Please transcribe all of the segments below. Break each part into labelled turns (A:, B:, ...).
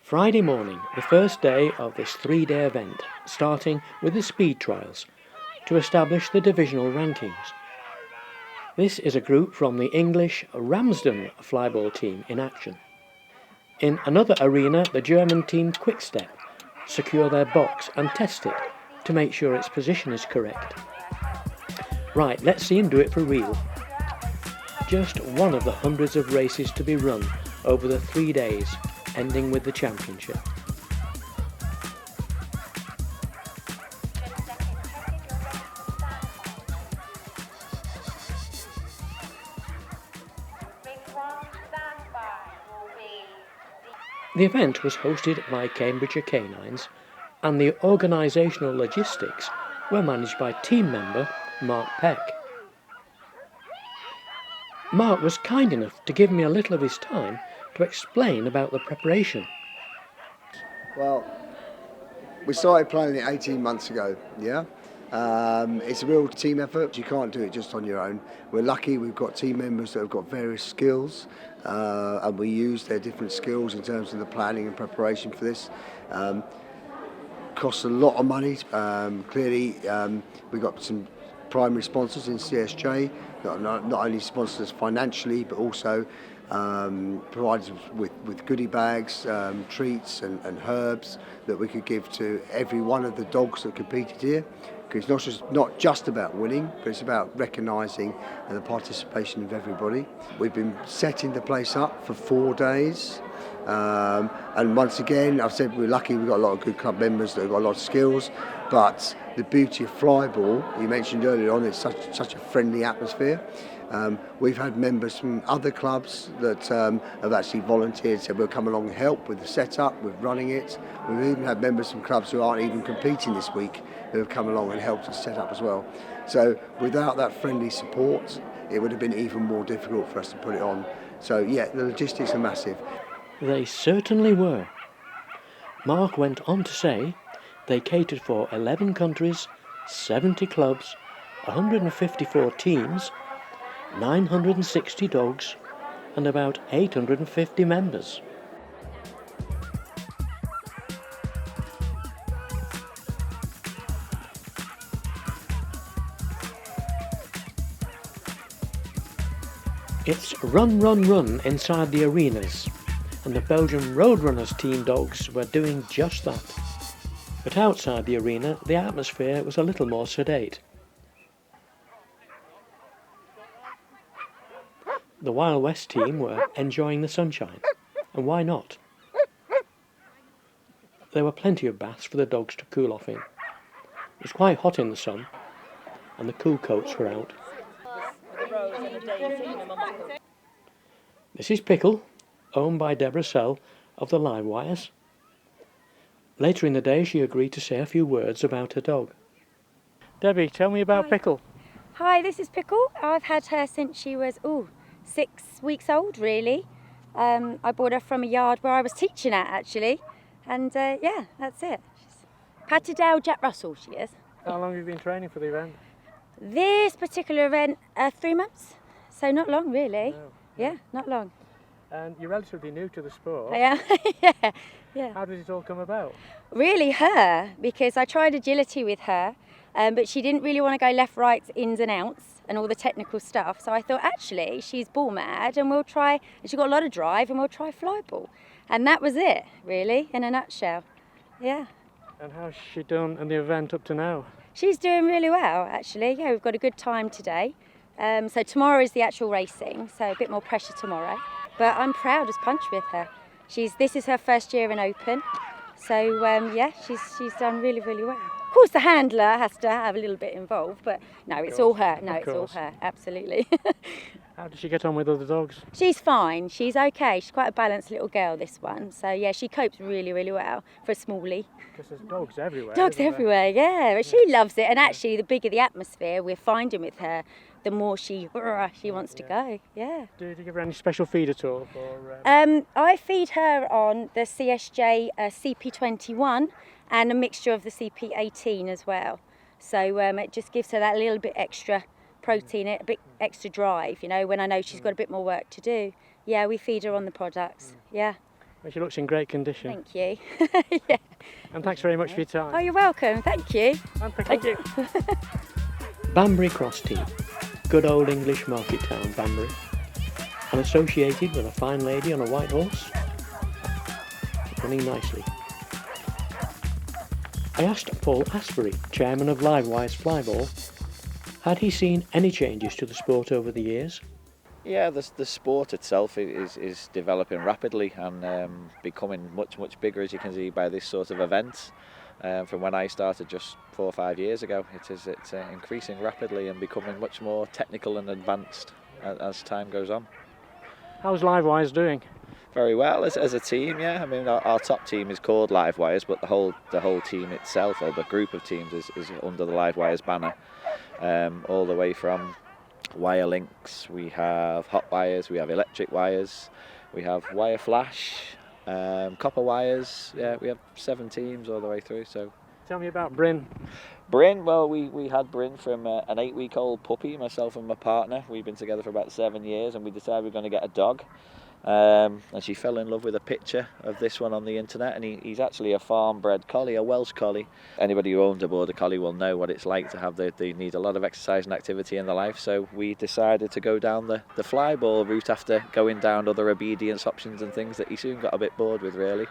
A: Friday morning, the first day of this 3-day event, starting with the speed trials to establish the divisional rankings. This is a group from the English Ramsden Flyball team in action. In another arena, the German team Quickstep secure their box and test it to make sure its position is correct. Right, let's see him do it for real. Just one of the hundreds of races to be run over the 3 days, ending with the championship. The event was hosted by Cambridgeshire Canines, and the organisational logistics were managed by team member Mark Peck. Mark was kind enough to give me a little of his time to explain about the preparation.
B: Well, we started planning it 18 months ago, yeah? It's a real team effort. You can't do it just on your own. We're lucky we've got team members that have got various skills, and we use their different skills in terms of the planning and preparation for this. Costs a lot of money. Clearly, we've got some primary sponsors in CSJ, not only sponsors us financially, but also provides us with goodie bags, treats and herbs that we could give to every one of the dogs that competed here. Because it's not just about winning, but it's about recognising the participation of everybody. We've been setting the place up for 4 days. And once again, I've said we're lucky, we've got a lot of good club members that have got a lot of skills, but the beauty of Flyball, you mentioned earlier on, it's such a friendly atmosphere. We've had members from other clubs that have actually volunteered, said we'll come along and help with the setup, with running it. We've even had members from clubs who aren't even competing this week who have come along and helped us set up as well. So without that friendly support, it would have been even more difficult for us to put it on. So yeah, the logistics are massive.
A: They certainly were. Mark went on to say they catered for 11 countries, 70 clubs, 154 teams, 960 dogs, and about 850 members. It's run, run, run inside the arenas, and the Belgian Roadrunners team dogs were doing just that. But outside the arena, the atmosphere was a little more sedate. The Wild West team were enjoying the sunshine, and why not? There were plenty of baths for the dogs to cool off in. It was quite hot in the sun, and the cool coats were out. This is Pickle, owned by Deborah Sell of the Live Wires. Later in the day, she agreed to say a few words about her dog. Debbie, tell me about Pickle.
C: Hi, this is Pickle. I've had her since she was 6 weeks old, really. I bought her from a yard where I was teaching at, actually. And yeah, that's it. She's Patterdale Jack Russell, she is.
A: How long have you been training for the event?
C: This particular event, 3 months. So not long, really.
A: Oh,
C: yeah, not long.
A: And you're relatively new to the sport.
C: I am, yeah.
A: How did it all come about?
C: Really her, because I tried agility with her, but she didn't really want to go left, right, ins and outs and all the technical stuff. So I thought, actually, she's ball mad and we'll try, and she's got a lot of drive and we'll try Flyball. And that was it, really, in a nutshell. Yeah.
A: And how's she done in the event up to now?
C: She's doing really well, actually. Yeah, we've got a good time today. So tomorrow is the actual racing, so a bit more pressure tomorrow. But I'm proud as punch with her. This is her first year in Open, so yeah, she's done really, really well. Of course, the handler has to have a little bit involved, but no, it's all her. No, it's all her, absolutely.
A: How does she get on with other dogs?
C: She's fine. She's okay. She's quite a balanced little girl, this one. So yeah, she copes really, really well for a smallie.
A: Because there's dogs everywhere.
C: Dogs everywhere, yeah. But she loves it, and actually, the bigger the atmosphere we're finding with her, the more she wants to go. Yeah.
A: Do you give her any special feed at all?
C: I feed her on the CSJ CP21 and a mixture of the CP18 as well. So it just gives her that little bit extra protein, a bit extra drive, you know, when I know she's got a bit more work to do. Yeah, we feed her on the products, yeah.
A: Well, she looks in great condition.
C: Thank you. Yeah.
A: And thanks very much for your time.
C: Oh, you're welcome. Thank you.
A: And Pickle. Thank you. Banbury Cross Team. Good old English market town, Banbury. And associated with a fine lady on a white horse. Running nicely. I asked Paul Asbury, chairman of Livewise Flyball, had he seen any changes to the sport over the years?
D: Yeah, the sport itself is developing rapidly and becoming much bigger, as you can see by this sort of event. From when I started just 4 or 5 years ago, it's increasing rapidly and becoming much more technical and advanced as time goes on.
A: How's Livewise doing?
D: Very well as a team, yeah. I mean, our top team is called Livewires, but the whole team itself, or the group of teams, is under the Livewires banner, all the way from wire links. We have hot wires, we have electric wires, we have wire flash, copper wires. Yeah, we have 7 teams all the way through. So,
A: tell me about Bryn.
D: Bryn, well, we had Bryn from an 8-week-old puppy, myself and my partner. We've been together for about 7 years, and we decided we were going to get a dog. And she fell in love with a picture of this one on the internet, and he's actually a farm-bred collie, a Welsh collie. Anybody who owns a border collie will know what it's like to have they need a lot of exercise and activity in their life. So we decided to go down the Flyball route after going down other obedience options and things that he soon got a bit bored with, really.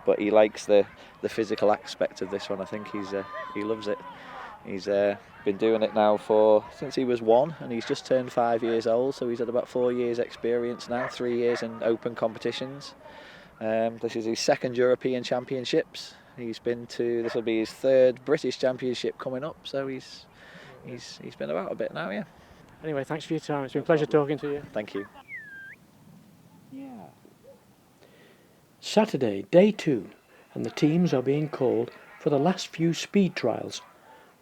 D: But he likes the physical aspect of this one. I think he loves it. He's been doing it now since he was 1, and he's just turned 5 years old, so he's had about 4 years experience now, 3 years in open competitions. This is his 2nd European Championships. This will be his 3rd British Championship coming up, so he's been about a bit now, yeah.
A: Anyway, thanks for your time. It's been a pleasure talking to you.
D: Thank you.
A: Yeah. Saturday, day 2, and the teams are being called for the last few speed trials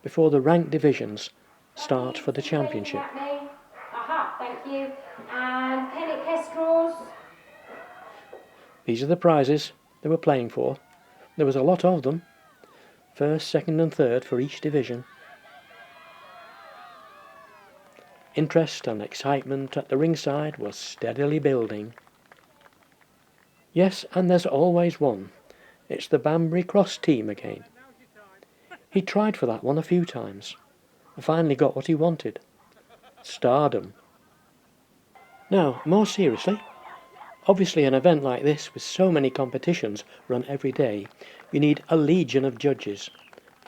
A: before the ranked divisions start for the championship.
E: Aha, thank you. And penny kestrels.
A: These are the prizes they were playing for. There was a lot of them. 1st, 2nd and 3rd for each division. Interest and excitement at the ringside was steadily building. Yes, and there's always one. It's the Banbury Cross team again. He tried for that one a few times, and finally got what he wanted. Stardom. Now, more seriously, obviously an event like this with so many competitions run every day, you need a legion of judges,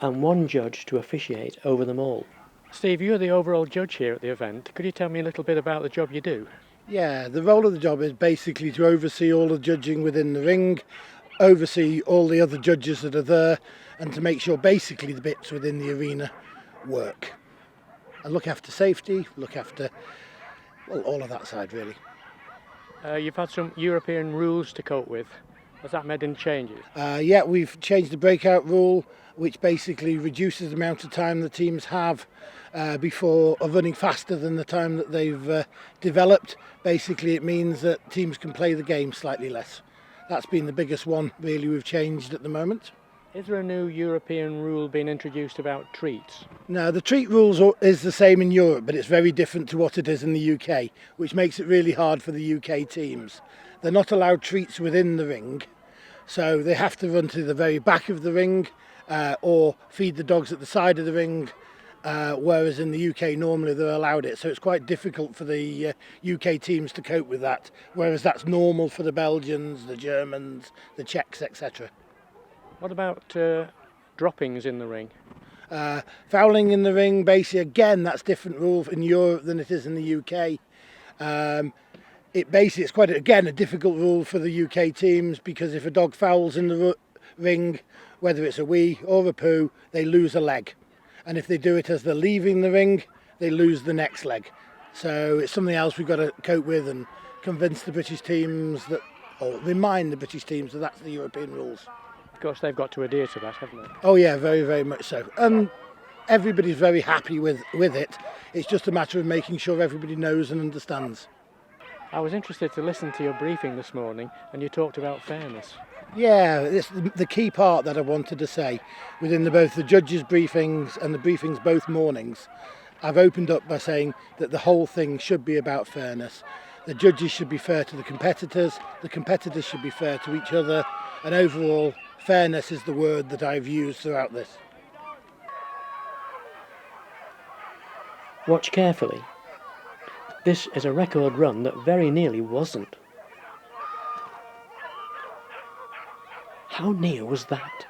A: and one judge to officiate over them all. Steve, you're the overall judge here at the event. Could you tell me a little bit about the job you do?
F: Yeah, the role of the job is basically to oversee all the judging within the ring, oversee all the other judges that are there, and to make sure basically the bits within the arena work. And look after safety, look after, well, all of that side really.
A: You've had some European rules to cope with. Has that made any changes?
F: Yeah, we've changed the breakout rule, which basically reduces the amount of time the teams have before running faster than the time that they've developed. Basically, it means that teams can play the game slightly less. That's been the biggest one, really, we've changed at the moment.
A: Is there a new European rule being introduced about treats?
F: No, the treat rules is the same in Europe, but it's very different to what it is in the UK, which makes it really hard for the UK teams. They're not allowed treats within the ring, so they have to run to the very back of the ring or feed the dogs at the side of the ring, whereas in the UK normally they're allowed it. So it's quite difficult for the UK teams to cope with that, whereas that's normal for the Belgians, the Germans, the Czechs, etc.
A: What about droppings in the ring?
F: Fouling in the ring, basically, again, that's different rule in Europe than it is in the UK. It's quite, again, a difficult rule for the UK teams, because if a dog fouls in the ring, whether it's a wee or a poo, they lose a leg. And if they do it as they're leaving the ring, they lose the next leg. So it's something else we've got to cope with and convince the British teams that, or remind the British teams that that's the European rules.
A: Of course, they've got to adhere to that, haven't they?
F: Oh yeah, very, very much so. And everybody's very happy with it. It's just a matter of making sure everybody knows and understands.
A: I was interested to listen to your briefing this morning, and you talked about fairness.
F: Yeah, it's the key part that I wanted to say. Within both the judges' briefings and the briefings both mornings, I've opened up by saying that the whole thing should be about fairness. The judges should be fair to the competitors should be fair to each other, and overall, fairness is the word that I've used throughout this.
A: Watch carefully. This is a record run that very nearly wasn't. How near was that?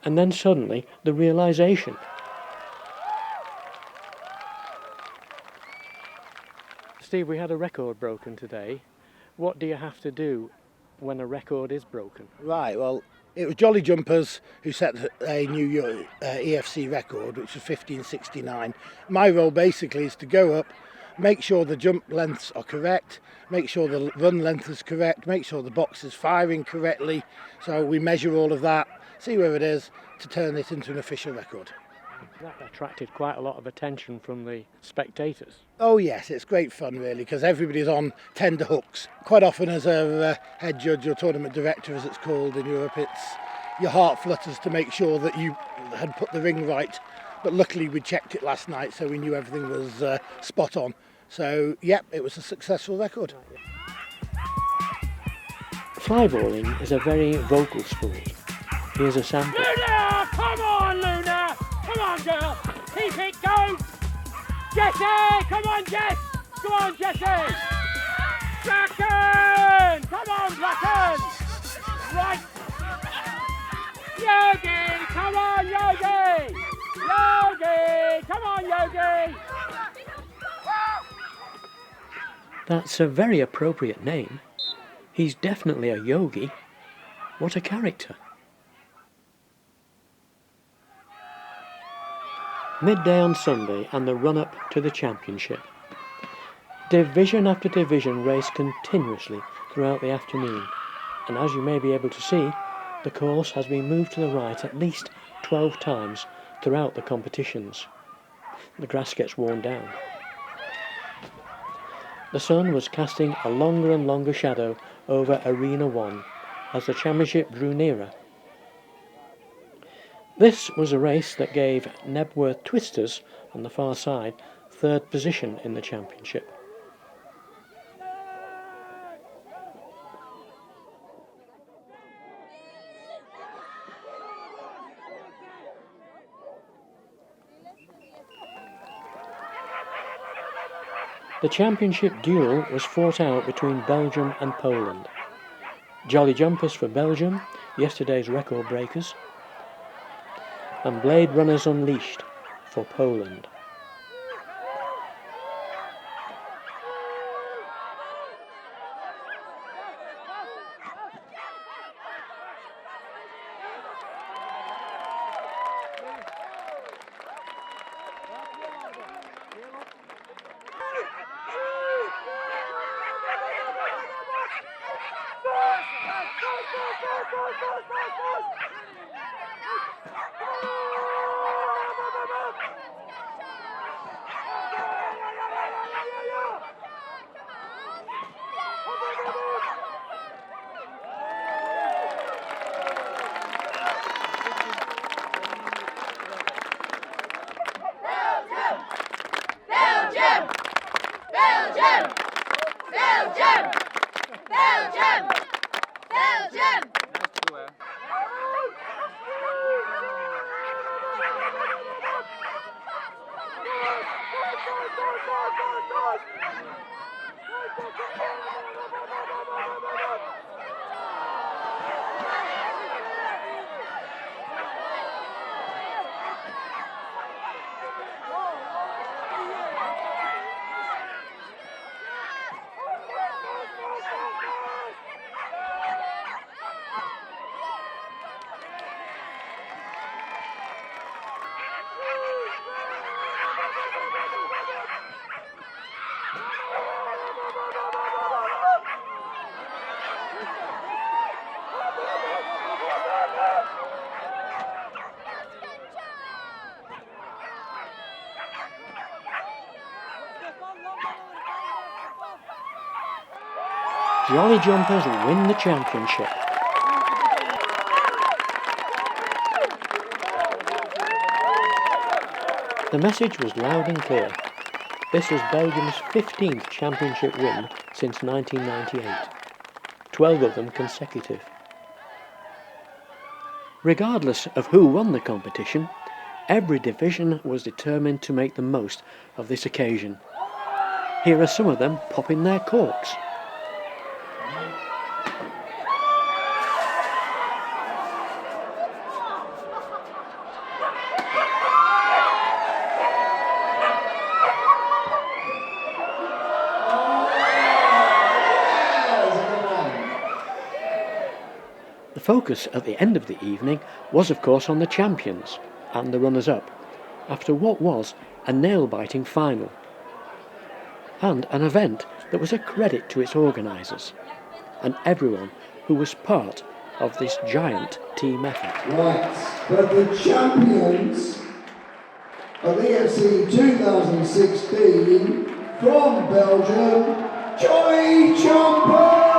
A: And then suddenly the realisation. Steve, we had a record broken today. What do you have to do when a record is broken?
F: Right, well, it was Jolly Jumpers who set a new EFC record, which was 1569. My role basically is to go up, make sure the jump lengths are correct, make sure the run length is correct, make sure the box is firing correctly. So we measure all of that, see where it is, to turn it into an official record.
A: That attracted quite a lot of attention from the spectators.
F: Oh yes, it's great fun really, because everybody's on tender hooks. Quite often as a head judge or tournament director, as it's called in Europe, your heart flutters to make sure that you had put the ring right. But luckily we checked it last night, so we knew everything was spot on. So yep, it was a successful record.
A: Flyballing is a very vocal sport. Here's a sample.
G: Luna! Come on, Luna! Come on, girl! Keep it going! Jessie! Come on, Jess! Come on, Jessie! Bracken! Come on, Bracken! Right! Yogi! Come on, Yogi! Yogi! Come on, Yogi!
A: That's a very appropriate name. He's definitely a yogi. What a character. Midday on Sunday and the run-up to the championship. Division after division raced continuously throughout the afternoon, and as you may be able to see, the course has been moved to the right at least 12 times throughout the competitions. The grass gets worn down. The sun was casting a longer and longer shadow over Arena 1 as the championship drew nearer. This was a race that gave Nebworth Twisters on the far side third position in the championship. The championship duel was fought out between Belgium and Poland. Jolly Jumpers for Belgium, yesterday's record breakers, and Blade Runners Unleashed for Poland. Jolly Jumpers win the championship. The message was loud and clear. This was Belgium's 15th championship win since 1998, 12 of them consecutive. Regardless of who won the competition, every division was determined to make the most of this occasion. Here are some of them popping their corks. The focus at the end of the evening was of course on the champions and the runners-up, after what was a nail-biting final, and an event that was a credit to its organisers and everyone who was part of this giant team effort.
H: Right, but the champions of EFC 2016 from Belgium, Johnny Jumper!